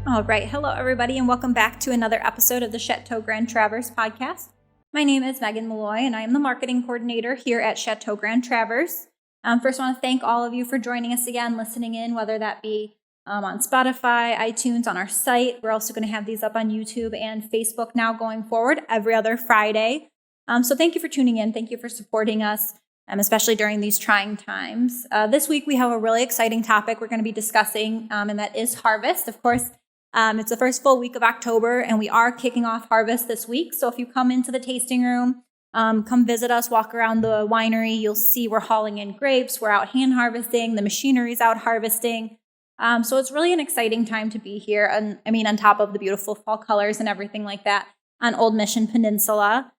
All right. Hello, everybody, and welcome back to another episode of the Chateau Grand Traverse podcast. My name is Megan Malloy, and I am the marketing coordinator here at Chateau Grand Traverse. First, I want to thank all of you for joining us again, listening in, whether that be on Spotify, iTunes, on our site. We're also going to have these up on YouTube and Facebook now going forward every other Friday. So thank you for tuning in. Thank you for supporting us, especially during these trying times. This week, we have a really exciting topic we're going to be discussing, and that is harvest. Of course, it's the first full week of October, and we are kicking off harvest this week. So if you come into the tasting room, come visit us, walk around the winery, you'll see we're hauling in grapes. We're out hand harvesting. The machinery's out harvesting. So it's really an exciting time to be here. And on top of the beautiful fall colors and everything like that on Old Mission Peninsula.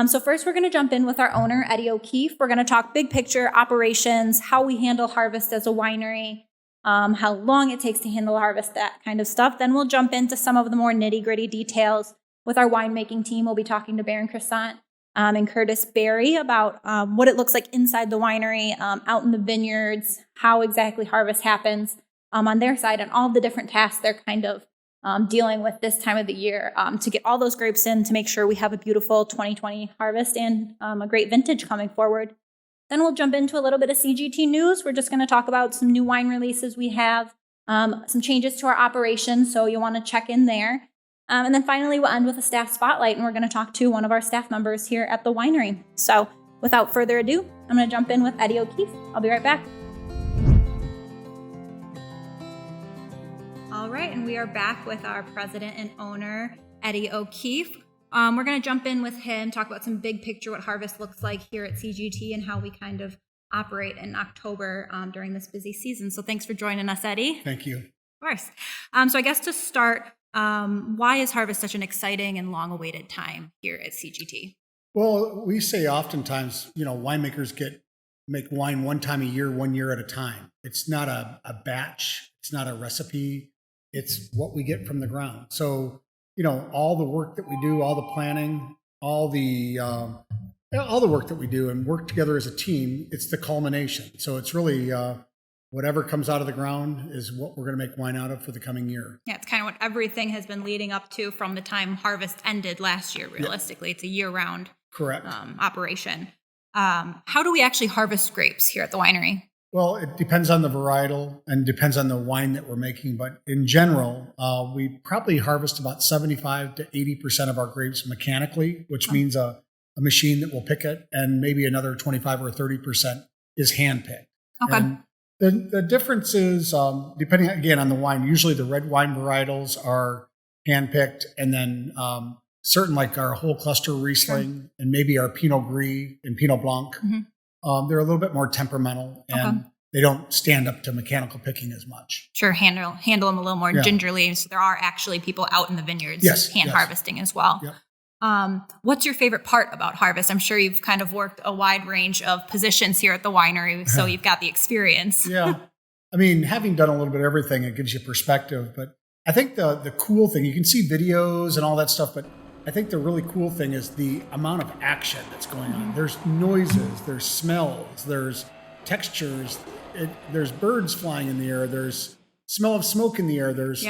So first, we're going to jump in with our owner, Eddie O'Keefe. We're going to talk big picture operations, how we handle harvest as a winery, how long it takes to handle harvest, that kind of stuff. Then we'll jump into some of the more nitty-gritty details with our winemaking team. We'll be talking to Baron Croissant and Curtis Berry about what it looks like inside the winery, out in the vineyards, how exactly harvest happens on their side, and all the different tasks they're kind of dealing with this time of the year to get all those grapes in to make sure we have a beautiful 2020 harvest and a great vintage coming forward. Then we'll jump into a little bit of CGT news. We're just going to talk about some new wine releases we have, some changes to our operations, so you'll want to check in there. And then finally, we'll end with a staff spotlight, and we're going to talk to one of our staff members here at the winery. So without further ado, I'm going to jump in with Eddie O'Keefe. I'll be right back. All right, and we are back with our president and owner, Eddie O'Keefe. We're going to jump in with him, talk about some big picture, what harvest looks like here at CGT and how we kind of operate in October during this busy season. So thanks for joining us, Eddie. Thank you. Of course. So I guess to start, why is harvest such an exciting and long-awaited time here at CGT? Well, we say oftentimes, winemakers make wine one time a year, 1 year at a time. It's not a batch. It's not a recipe. It's what we get from the ground. So, all the work that we do, all the planning, all the work that we do and work together as a team, it's the culmination. So it's really whatever comes out of the ground is what we're going to make wine out of for the coming year. Yeah, it's kind of what everything has been leading up to from the time harvest ended last year, realistically. Yep. It's a year-round correct operation. How do we actually harvest grapes here at the winery? Well, it depends on the varietal and depends on the wine that we're making. But in general, we probably harvest about 75 to 80% of our grapes mechanically, which means a machine that will pick it, and maybe another 25 or 30% is hand-picked. Okay. And the difference is, depending, again, on the wine, usually the red wine varietals are hand-picked, and then certain like our whole cluster Riesling and maybe our Pinot Gris and Pinot Blanc, they're a little bit more temperamental and they don't stand up to mechanical picking as much. Sure, handle them a little more gingerly. So there are actually people out in the vineyards harvesting as well. Yep. What's your favorite part about harvest? I'm sure you've kind of worked a wide range of positions here at the winery, so you've got the experience. Yeah. Having done a little bit of everything, it gives you perspective. But I think the cool thing, you can see videos and all that stuff, but I think the really cool thing is the amount of action that's going on. There's noises, there's smells, there's textures, there's birds flying in the air, there's smell of smoke in the air, there's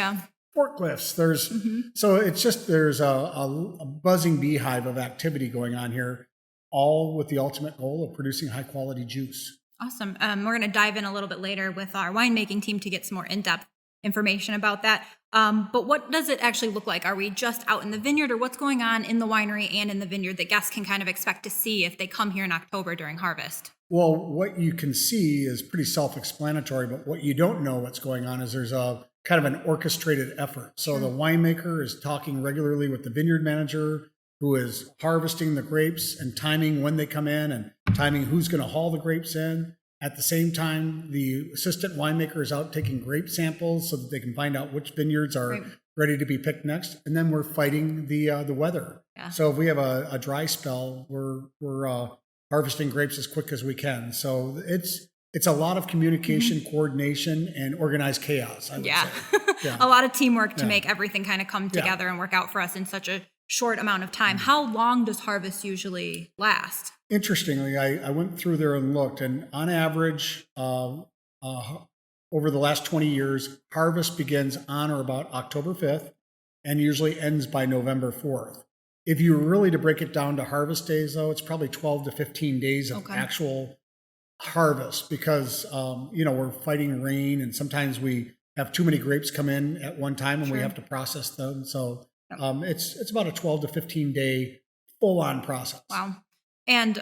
forklifts, there's so it's just there's a buzzing beehive of activity going on here, all with the ultimate goal of producing high quality juice. Awesome. We're going to dive in a little bit later with our winemaking team to get some more in-depth information about that. But what does it actually look like? Are we just out in the vineyard, or what's going on in the winery and in the vineyard that guests can kind of expect to see if they come here in October during harvest? Well, what you can see is pretty self-explanatory, but what you don't know what's going on is there's a kind of an orchestrated effort. So the winemaker is talking regularly with the vineyard manager, who is harvesting the grapes and timing when they come in and timing who's going to haul the grapes in. At the same time, the assistant winemaker is out taking grape samples so that they can find out which vineyards are ready to be picked next. And then we're fighting the weather. Yeah. So if we have a dry spell, we're harvesting grapes as quick as we can. So it's a lot of communication, coordination, and organized chaos, I would say. Yeah. A lot of teamwork to make everything kind of come together and work out for us in such a short amount of time. How long does harvest usually last? Interestingly, I went through there and looked, and on average, over the last 20 years, harvest begins on or about October 5th and usually ends by November 4th. If you were really to break it down to harvest days, though, it's probably 12 to 15 days of actual harvest because, we're fighting rain and sometimes we have too many grapes come in at one time and we have to process them. So it's about a 12 to 15 day full-on process. Wow. And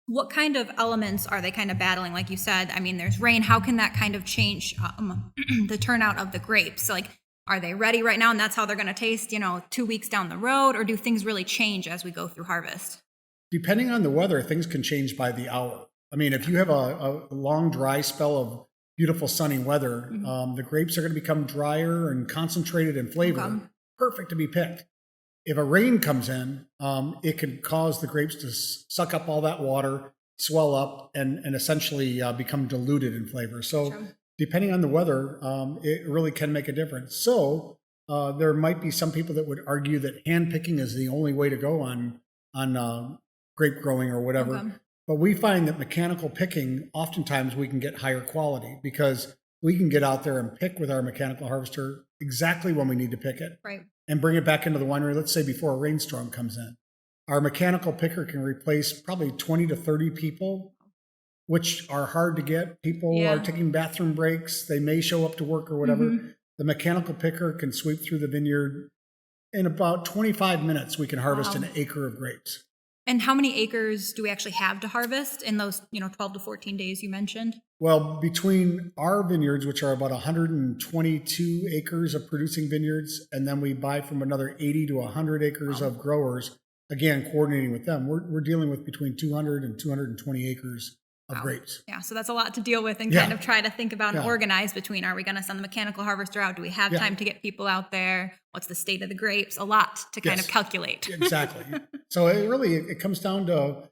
what kind of elements are they kind of battling? Like you said, I mean, there's rain. How can that kind of change the turnout of the grapes? Like, are they ready right now and that's how they're going to taste, 2 weeks down the road? Or do things really change as we go through harvest? Depending on the weather, things can change by the hour. I mean, if you have a long dry spell of beautiful sunny weather, the grapes are going to become drier and concentrated in flavor, perfect to be picked. If a rain comes in, it can cause the grapes to suck up all that water, swell up, and essentially become diluted in flavor. So depending on the weather, it really can make a difference. So there might be some people that would argue that hand picking is the only way to go on grape growing or whatever. But we find that mechanical picking, oftentimes we can get higher quality because we can get out there and pick with our mechanical harvester exactly when we need to pick it and bring it back into the winery, let's say before a rainstorm comes in. Our mechanical picker can replace probably 20 to 30 people, which are hard to get. People are taking bathroom breaks. They may show up to work or whatever. The mechanical picker can sweep through the vineyard. In about 25 minutes, we can harvest an acre of grapes. And how many acres do we actually have to harvest in those, 12 to 14 days you mentioned? Well, between our vineyards, which are about 122 acres of producing vineyards, and then we buy from another 80 to 100 acres of growers, again, coordinating with them, we're dealing with between 200 and 220 acres of grapes. Yeah, so that's a lot to deal with and kind of try to think about and organize between, are we going to send the mechanical harvester out? Do we have time to get people out there? What's the state of the grapes? A lot to kind of calculate. Exactly. So it comes down to,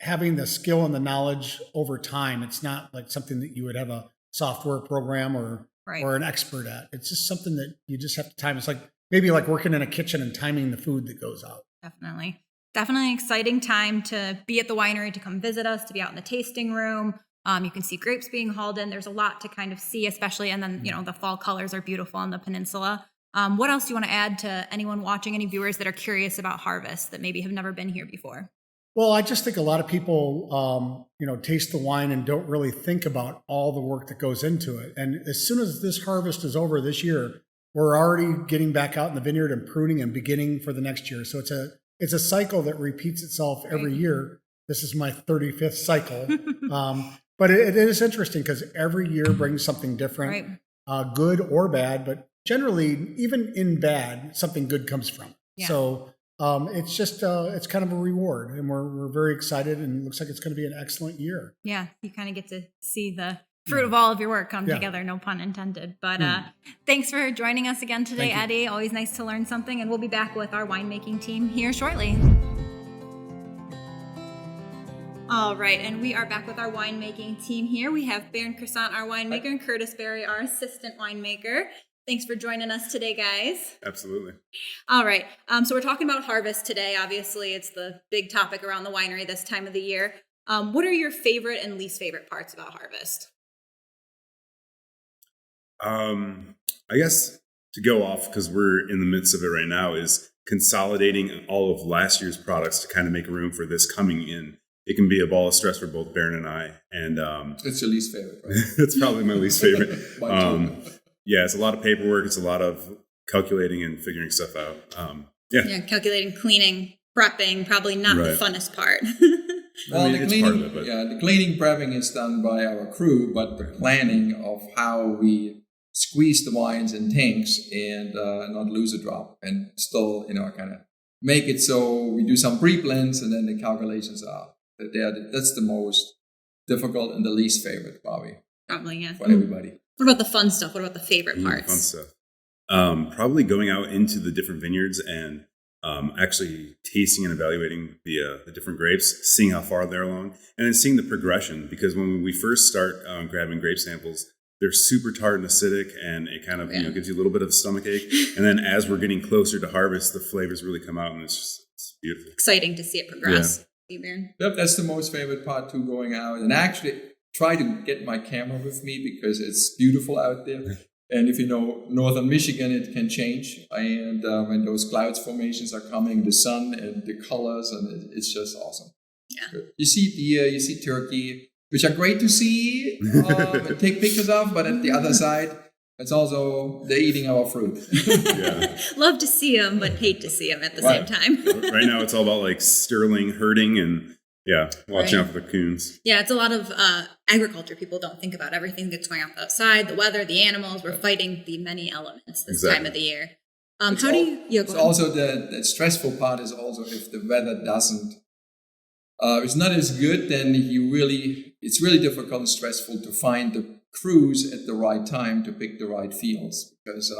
having the skill and the knowledge over time. It's not like something that you would have a software program or an expert at. It's just something that you just have to time. It's maybe like working in a kitchen and timing the food that goes out. Definitely. Definitely an exciting time to be at the winery, to come visit us, to be out in the tasting room. You can see grapes being hauled in. There's a lot to kind of see, especially, and then, the fall colors are beautiful on the peninsula. What else do you want to add to anyone watching, any viewers that are curious about harvest that maybe have never been here before? Well, I just think a lot of people, taste the wine and don't really think about all the work that goes into it. And as soon as this harvest is over this year, we're already getting back out in the vineyard and pruning and beginning for the next year. So it's a cycle that repeats itself every year. This is my 35th cycle. But it is interesting because every year brings something different, good or bad, but generally, even in bad, something good comes from it. Yeah. So it's just, it's kind of a reward, and we're very excited, and it looks like it's going to be an excellent year. Yeah, you kind of get to see the fruit of all of your work come together, no pun intended. But thanks for joining us again today, Eddie. Always nice to learn something, and we'll be back with our winemaking team here shortly. All right, and we are back with our winemaking team here. We have Baron Croissant, our winemaker, and Curtis Berry, our assistant winemaker. Thanks for joining us today, guys. Absolutely. All right. So we're talking about harvest today. Obviously, it's the big topic around the winery this time of the year. What are your favorite and least favorite parts about harvest? I guess to go off, because we're in the midst of it right now, is consolidating all of last year's products to kind of make room for this coming in. It can be a ball of stress for both Baron and I. And it's your least favorite, right? It's probably my least favorite. Yeah, it's a lot of paperwork. It's a lot of calculating and figuring stuff out. Calculating, cleaning, prepping, probably not the funnest part. Well, the cleaning, the cleaning, prepping is done by our crew, but the planning of how we squeeze the wines in tanks and not lose a drop, and still, kind of make it so we do some pre-blends and then the calculations are that's the most difficult and the least favorite, probably. Probably, yeah. For everybody. What about the fun stuff? What about the favorite parts? Fun stuff. Probably going out into the different vineyards and actually tasting and evaluating the different grapes, seeing how far they're along, and then seeing the progression. Because when we first start grabbing grape samples, they're super tart and acidic, and it kind of gives you a little bit of a stomach ache. And then as we're getting closer to harvest, the flavors really come out, and it's beautiful. Exciting to see it progress. Yep, that's the most favorite part too, going out. And actually, try to get my camera with me because it's beautiful out there. And if you know northern Michigan, it can change. And when those clouds formations are coming, the sun and the colors, and it's just awesome. Yeah. You see deer, you see turkey, which are great to see and take pictures of. But at the other side, it's also they're eating our fruit. Yeah. Love to see them, but hate to see them at the same time. Right now, it's all about like sterling herding and watching out for the coons. Yeah, it's a lot of agriculture. People don't think about everything that's going on outside, the weather, the animals. We're fighting the many elements this time of the year. Also the stressful part is also if the weather doesn't, it's not as good, then it's really difficult and stressful to find the crews at the right time to pick the right fields, because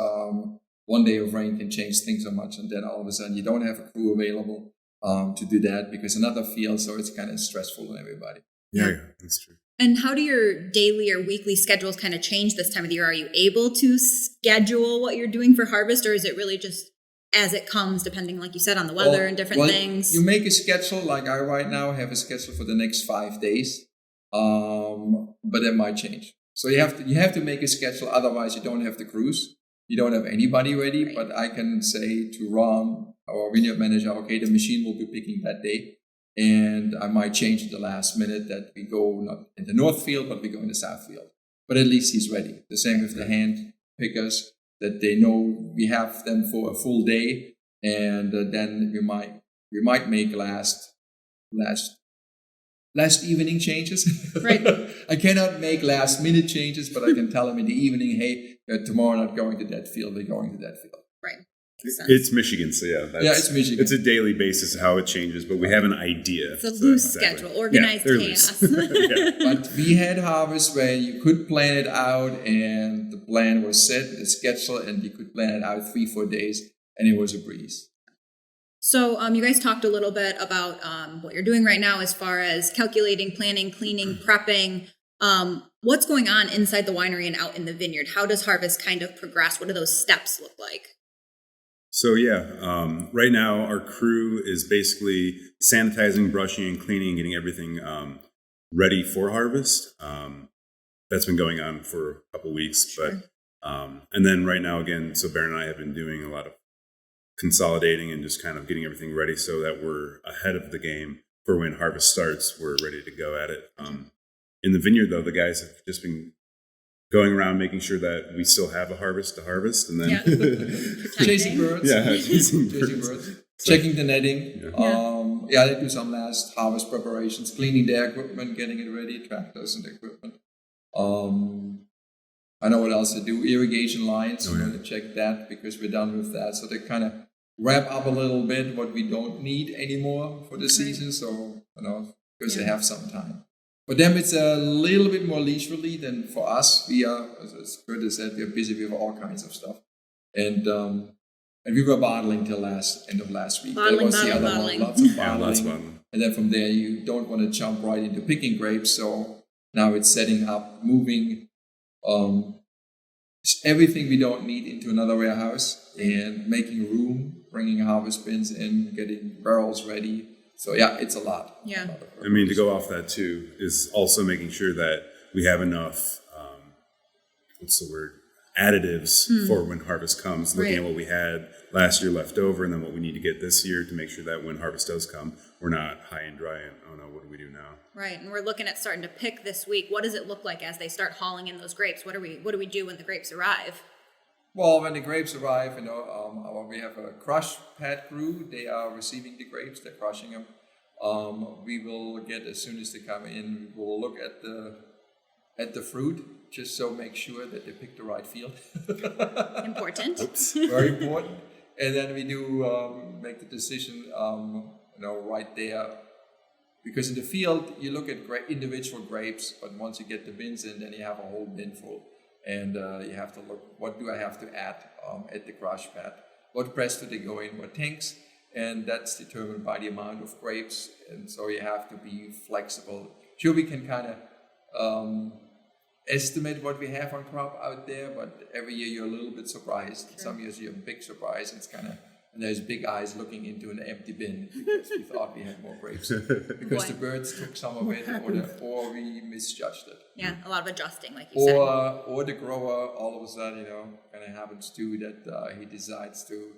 one day of rain can change things so much, and then all of a sudden you don't have a crew available to do that because another field, so it's kind of stressful on everybody. Yeah, that's true. And how do your daily or weekly schedules kind of change this time of the year? Are you able to schedule what you're doing for harvest, or is it really just as it comes, depending, like you said, on the weather and different things? You make a schedule, like I right now have a schedule for the next 5 days, but that might change. So you have to make a schedule, otherwise you don't have the crews. You don't have anybody ready, right. But I can say to Ron, our vineyard manager, okay, the machine will be picking that day. And I might change at the last minute that we go not in the north field, but we go in the south field. But at least he's ready. The same with the hand pickers, that they know we have them for a full day. And then we might make last evening changes. Right. I cannot make last minute changes, but I can tell them in the evening, hey, tomorrow not going to that field, we're going to that field. Right. It's Michigan, so it's Michigan. It's a daily basis of how it changes, but we have an idea. It's a loose schedule, organized chaos. But we had harvests where you could plan it out, and the plan was set, the schedule, and you could plan it out 3-4 days, and it was a breeze. So you guys talked a little bit about what you're doing right now as far as calculating, planning, cleaning, prepping. What's going on inside the winery and out in the vineyard? How does harvest kind of progress? What do those steps look like? So right now our crew is basically sanitizing, brushing, and cleaning, getting everything ready for harvest. That's been going on for a couple weeks, but and then right now again, so Baron and I have been doing a lot of consolidating and just kind of getting everything ready so that we're ahead of the game for when harvest starts. We're ready to go at it. In the vineyard, though, the guys have just been going around making sure that we still have a harvest to harvest, and then chasing birds. Chasing birds. Checking the netting. They do some last harvest preparations, cleaning their equipment, getting it ready, tractors and equipment. I know what else to do. Irrigation lines. We're going to check that because we're done with that. So they kind of wrap up a little bit what we don't need anymore for the season. So because they have some time. For them, it's a little bit more leisurely than for us. We are, as Curtis said, we are busy with all kinds of stuff. And we were bottling till end of last week. That was the other one, lots of bottling. And then from there, you don't want to jump right into picking grapes. So now it's setting up, moving everything we don't need into another warehouse and making room, bringing harvest bins in, getting barrels ready. So it's a lot. Yeah. I mean, to go off that too is also making sure that we have enough, additives for when harvest comes, looking at what we had last year left over and then what we need to get this year to make sure that when harvest does come, we're not high and dry and, oh no, what do we do now? Right. And we're looking at starting to pick this week. What does it look like as they start hauling in those grapes? What do we do when the grapes arrive? Well, when the grapes arrive, we have a crush pad crew. They are receiving the grapes. They're crushing them. We will get, as soon as they come in, we will look at the fruit, just so make sure that they pick the right field. Important. Oops. Very important. And then we do make the decision, right there. Because in the field, you look at individual grapes, but once you get the bins in, then you have a whole bin full. And you have to look, what do I have to add at the crush pad? What press do they go in? What tanks? And that's determined by the amount of grapes. And so you have to be flexible. Sure, we can kind of estimate what we have on crop out there, but every year you're a little bit surprised. Sure. Some years you're a big surprise. It's kind of And there's big eyes looking into an empty bin because we thought we had more grapes. Because the birds took some of it or we misjudged it. Yeah, a lot of adjusting, like you said. Or the grower, all of a sudden, kind of happens to that he decides to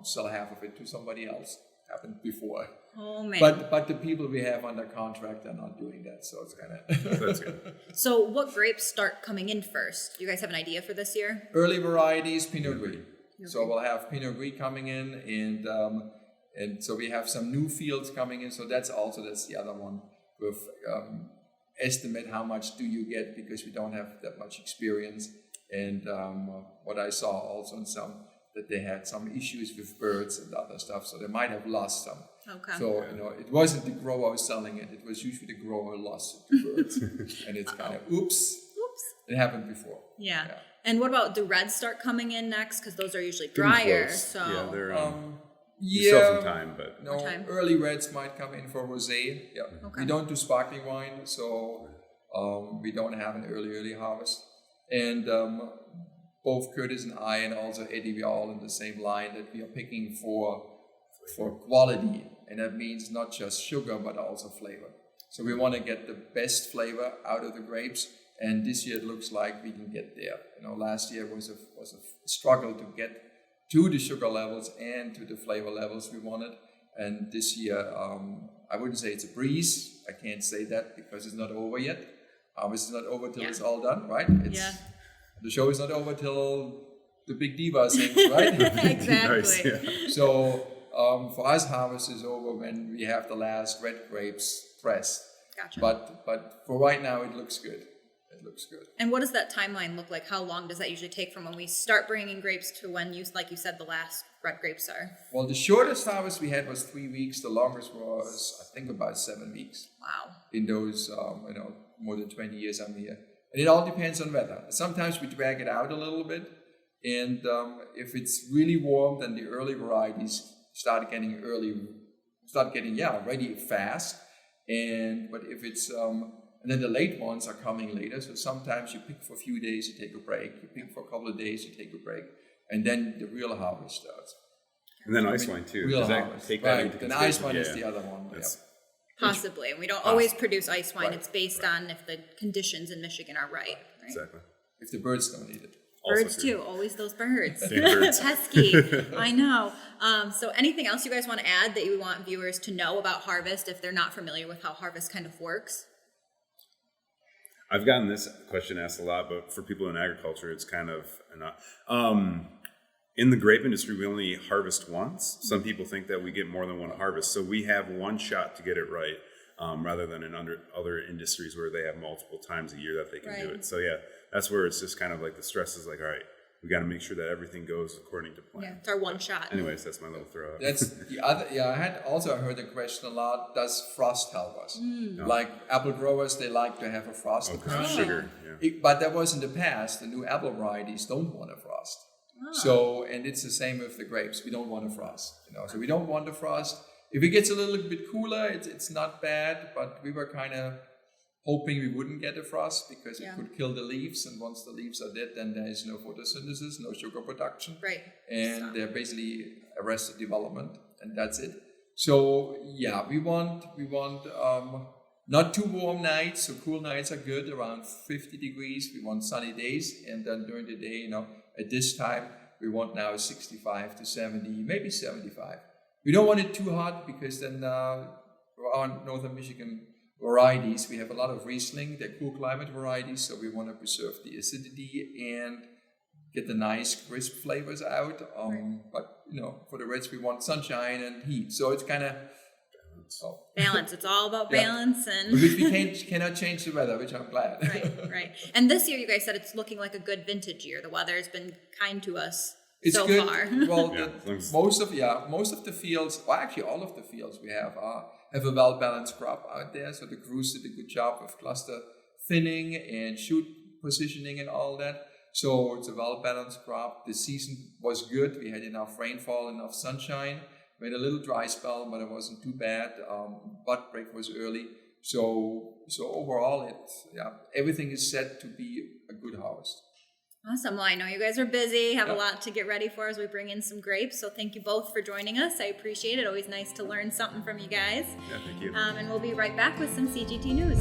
sell half of it to somebody else. Happened before. Oh, man. But the people we have under contract are not doing that, so it's kind of... That's good. So what grapes start coming in first? Do you guys have an idea for this year? Early varieties, Pinot Gris. So we'll have Pinot Gris coming in, and so we have some new fields coming in. So that's the other one. With estimate how much do you get, because we don't have that much experience. And what I saw also in some that they had some issues with birds and other stuff, so they might have lost some. Okay. So it wasn't the grower selling it; it was usually the grower lost it to birds, and it's kind of oops. It happened before. Yeah. And what about, do reds start coming in next? Because those are usually drier. So yeah, they're still some time, but no, early reds might come in for rosé. Yeah. Okay. We don't do sparkling wine, so we don't have an early harvest. And both Curtis and I, and also Eddie, we are all in the same line that we are picking for quality, and that means not just sugar but also flavor. So we want to get the best flavor out of the grapes. And this year it looks like we can get there. Last year was a struggle to get to the sugar levels and to the flavor levels we wanted. And this year, I wouldn't say it's a breeze. I can't say that because it's not over yet. Harvest is not over till it's all done, right? The show is not over till the big diva sings, right? Exactly. Nice, So for us, harvest is over when we have the last red grapes pressed. Gotcha. But for right now, it looks good. It looks good. And what does that timeline look like? How long does that usually take from when we start bringing grapes to when like you said, the last red grapes are? Well, the shortest harvest we had was 3 weeks. The longest was, I think, about 7 weeks. Wow. In those, more than 20 years I'm here. And it all depends on weather. Sometimes we drag it out a little bit. And if it's really warm, then the early varieties start getting ready fast. But if it's... and then the late ones are coming later. So sometimes you pick for a few days, you take a break. You pick for a couple of days, you take a break. And then the real harvest starts. And then ice wine too. Real Does that harvest. take that into And consideration? ice wine is the other one. Possibly. And we don't always produce ice wine. Right. It's based on if the conditions in Michigan are right. Exactly. If the birds don't eat it. Birds too. Always those birds. Birds. Pesky. I know. So anything else you guys want to add that you want viewers to know about harvest if they're not familiar with how harvest kind of works? I've gotten this question asked a lot, but for people in agriculture, it's kind of in the grape industry, we only harvest once. Some people think that we get more than one harvest. So we have one shot to get it right, rather than in other industries where they have multiple times a year that they can do it. So yeah, that's where it's just kind of like the stress is like, all right, we got to make sure that everything goes according to plan. Yeah, it's our one shot. Anyways, that's my little throw out. That's the other. Yeah, I had also heard the question a lot. Does frost help us? No. Like apple growers, they like to have a frost. Sugar. Yeah. But that was in the past. The new apple varieties don't want a frost. So, and it's the same with the grapes. We don't want a frost. So we don't want a frost. If it gets a little bit cooler, it's not bad. But we were kind of hoping we wouldn't get a frost because it could kill the leaves. And once the leaves are dead, then there is no photosynthesis, no sugar production. Right. And they're basically arrested development, and that's it. So yeah, we want not too warm nights. So cool nights are good, around 50 degrees. We want sunny days, and then during the day, at this time, we want now 65 to 70, maybe 75. We don't want it too hot because then for our northern Michigan varieties, we have a lot of Riesling. They're cool climate varieties, so we want to preserve the acidity and get the nice crisp flavors out. But for the reds, we want sunshine and heat. So it's kind of balance. It's all about balance, and which we cannot change the weather, which I'm glad. Right. And this year, you guys said it's looking like a good vintage year. The weather has been kind to us so good. far. Well, most of the fields, well, actually all of the fields we have a well-balanced crop out there. So the crews did a good job of cluster thinning and shoot positioning and all that. So it's a well-balanced crop. The season was good. We had enough rainfall, enough sunshine. We had a little dry spell, but it wasn't too bad. Bud break was early. So overall, everything is set to be a good harvest. Awesome. Well, I know you guys are busy, have a lot to get ready for as we bring in some grapes. So thank you both for joining us. I appreciate it. Always nice to learn something from you guys. Yeah, thank you. And we'll be right back with some CGT news.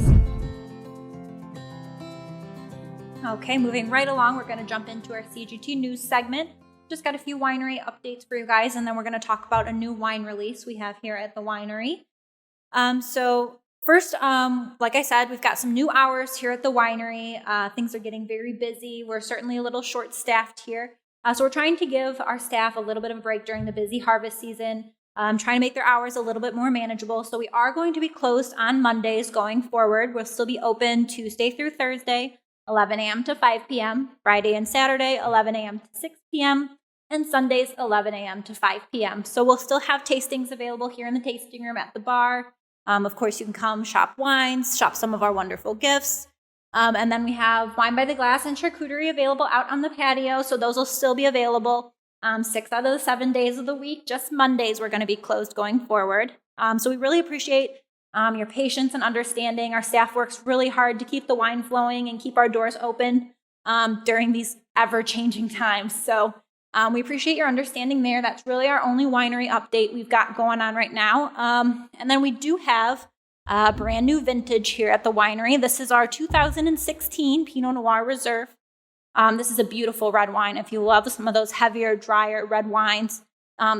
Okay, moving right along, we're going to jump into our CGT news segment. Just got a few winery updates for you guys, and then we're going to talk about a new wine release we have here at the winery. So first, like I said, we've got some new hours here at the winery. Things are getting very busy. We're certainly a little short-staffed here. So we're trying to give our staff a little bit of a break during the busy harvest season, trying to make their hours a little bit more manageable. So we are going to be closed on Mondays going forward. We'll still be open Tuesday through Thursday, 11 a.m. to 5 p.m., Friday and Saturday, 11 a.m. to 6 p.m., and Sundays, 11 a.m. to 5 p.m. So we'll still have tastings available here in the tasting room at the bar. Of course, you can come shop wines, shop some of our wonderful gifts. And then we have wine by the glass and charcuterie available out on the patio. So those will still be available 6 out of the 7 days of the week. Just Mondays we're going to be closed going forward. So we really appreciate your patience and understanding. Our staff works really hard to keep the wine flowing and keep our doors open during these ever-changing times. So we appreciate your understanding there. That's really our only winery update we've got going on right now. And then we do have a brand new vintage here at the winery. This is our 2016 Pinot Noir Reserve. This is a beautiful red wine. If you love some of those heavier, drier red wines,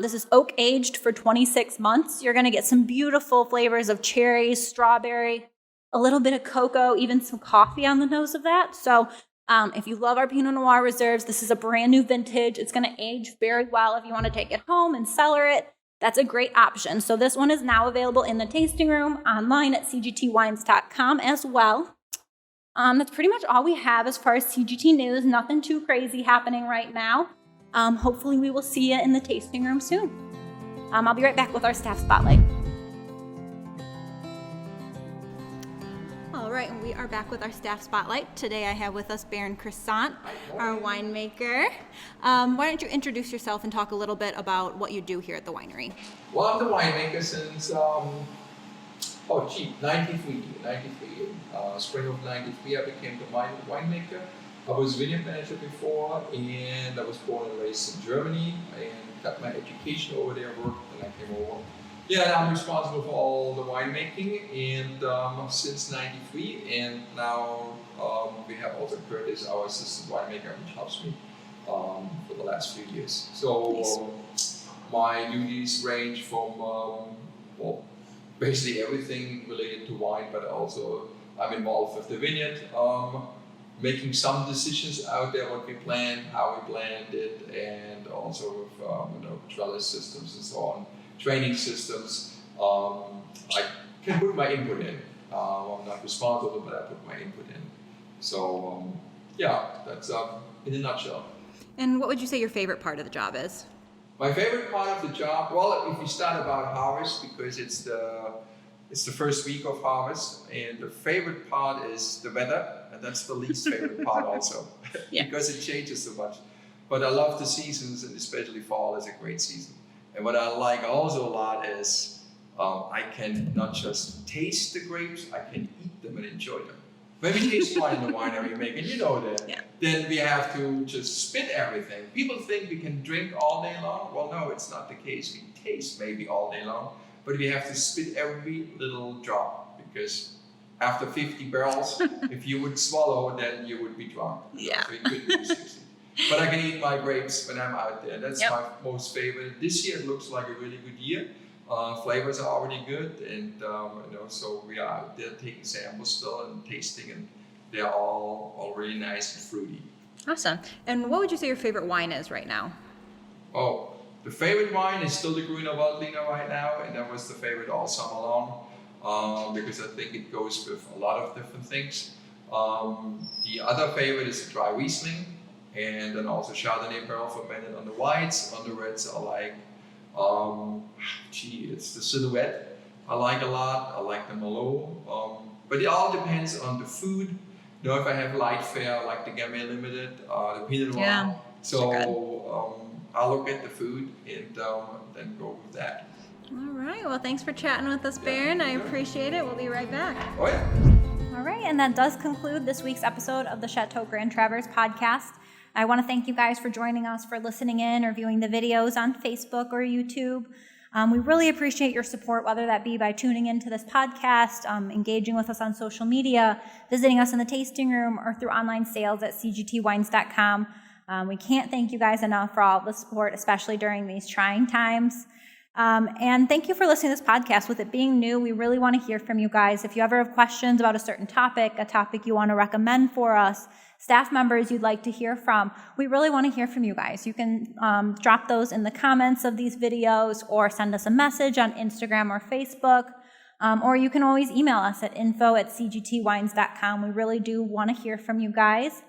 this is oak aged for 26 months. You're going to get some beautiful flavors of cherries, strawberry, a little bit of cocoa, even some coffee on the nose of that. So if you love our Pinot Noir Reserves, this is a brand new vintage. It's going to age very well if you want to take it home and cellar it. That's a great option. So this one is now available in the tasting room, online at cgtwines.com as well. That's pretty much all we have as far as CGT news. Nothing too crazy happening right now. Hopefully we will see you in the tasting room soon. I'll be right back with our staff spotlight. All right, and we are back with our staff spotlight. Today I have with us Baron Croissant, our winemaker. Why don't you introduce yourself and talk a little bit about what you do here at the winery? Well, I'm the winemaker since 93. Spring of 93, I became the winemaker. I was vineyard manager before, and I was born and raised in Germany, and got my education over there, worked, and I came over. Yeah, and I'm responsible for all the winemaking, and since 93, and now we have also Curtis, our assistant winemaker, which helps me for the last few years. So my duties range from basically everything related to wine, but also I'm involved with the vineyard, making some decisions out there, what we planned, how we planned it, and also with trellis systems and so on, training systems. I can put my input in. I'm not responsible, but I put my input in. So that's in a nutshell. And what would you say your favorite part of the job is? My favorite part of the job, well, if we start about harvest, because it's the first week of harvest, and the favorite part is the weather, and that's the least favorite part also, because it changes so much. But I love the seasons, and especially fall is a great season. And what I like also a lot is I can not just taste the grapes, I can eat them and enjoy them. When we taste wine in the winery making, you know that, then we have to just spit everything. People think we can drink all day long. Well, no, it's not the case. We taste maybe all day long, but we have to spit every little drop, because after 50 barrels, if you would swallow, then you would be drunk. Yeah. So you couldn't do 60. But I can eat my grapes when I'm out there. That's my most favorite. This year it looks like a really good year. Flavors are already good, and so we are out there taking samples still and tasting, and they're all really nice and fruity. Awesome. And what would you say your favorite wine is right now? Oh, the favorite wine is still the Grüner Veltliner right now, and that was the favorite all summer long, because I think it goes with a lot of different things. The other favorite is the dry Riesling, and then also Chardonnay barrel fermented on the whites. On the reds I like it's the Silhouette I like a lot. I like the Merlot, but it all depends on the food. If I have light fare, I like the Gamay Limited, the Pinot Noir. Yeah, so I'll look at the food and then go with that. All right. Well, thanks for chatting with us, Baron. I appreciate it. We'll be right back. Oh, yeah. All right. And that does conclude this week's episode of the Chateau Grand Traverse podcast. I want to thank you guys for joining us, for listening in or viewing the videos on Facebook or YouTube. We really appreciate your support, whether that be by tuning into this podcast, engaging with us on social media, visiting us in the tasting room, or through online sales at cgtwines.com. We can't thank you guys enough for all the support, especially during these trying times. And thank you for listening to this podcast. With it being new, we really want to hear from you guys. If you ever have questions about a certain topic, a topic you want to recommend for us, staff members you'd like to hear from, we really want to hear from you guys. You can drop those in the comments of these videos or send us a message on Instagram or Facebook, or you can always email us at info@cgtwines.com. We really do want to hear from you guys.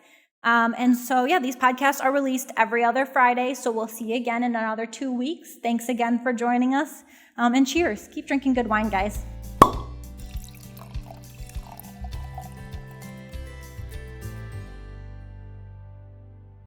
And so, these podcasts are released every other Friday, so we'll see you again in another 2 weeks. Thanks again for joining us, and cheers. Keep drinking good wine, guys.